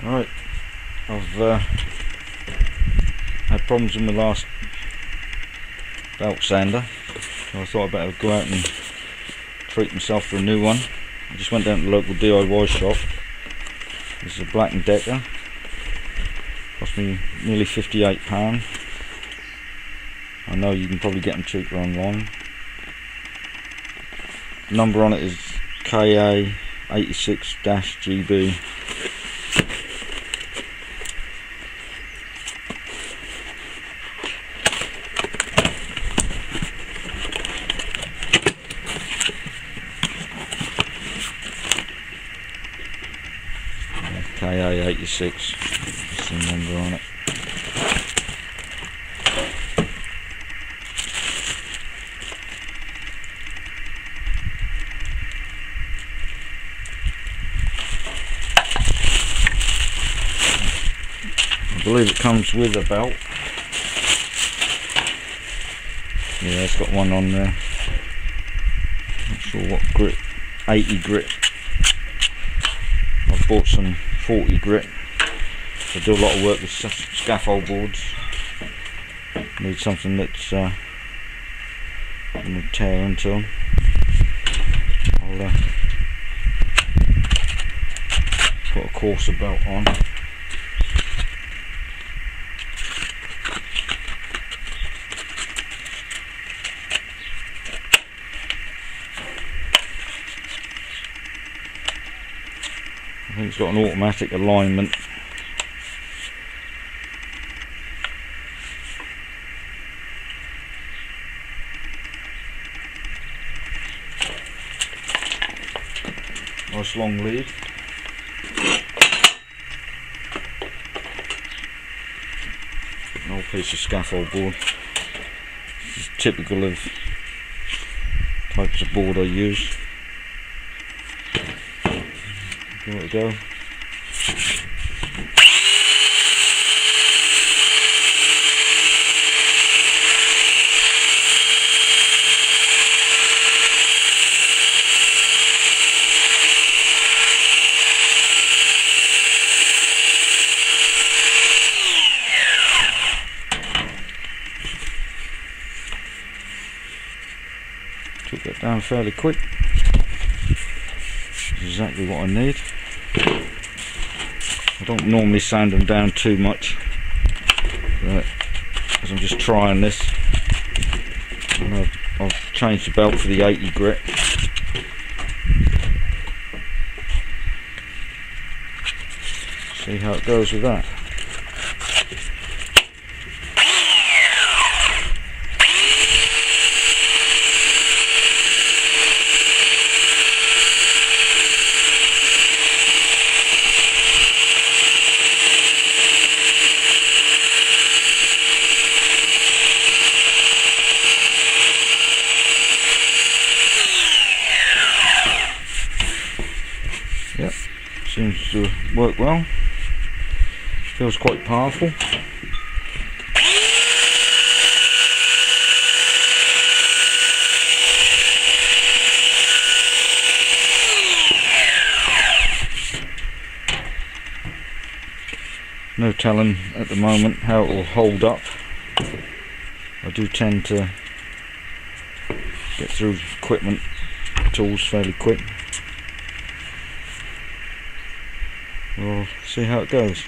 Right, I've had problems with my last belt sander, so I thought I'd better go out and treat myself for a new one. I just went down to the local DIY shop. This is a Black & Decker, cost me nearly £58. I know you can probably get them cheaper online. The number on it is ka86-GB. ka86, that's the number on it. I believe it comes with a belt. Yeah, it's got one on there. Not sure what grit, 80 grit. I've bought some 40 grit. I do a lot of work with scaffold boards. Need something that's going to tear into them. I'll put a coarser belt on. I think it's got an automatic alignment. Nice long lead. An old piece of scaffold board. This is typical of types of board I use. Give it a go. Took that down fairly quick. That's exactly what I need. I don't normally sand them down too much, as I'm just trying this. And I've changed the belt for the 80 grit. See how it goes with that. Yep, seems to work well. Feels quite powerful. No telling at the moment how it will hold up. I do tend to get through equipment tools fairly quick. We'll see how it goes.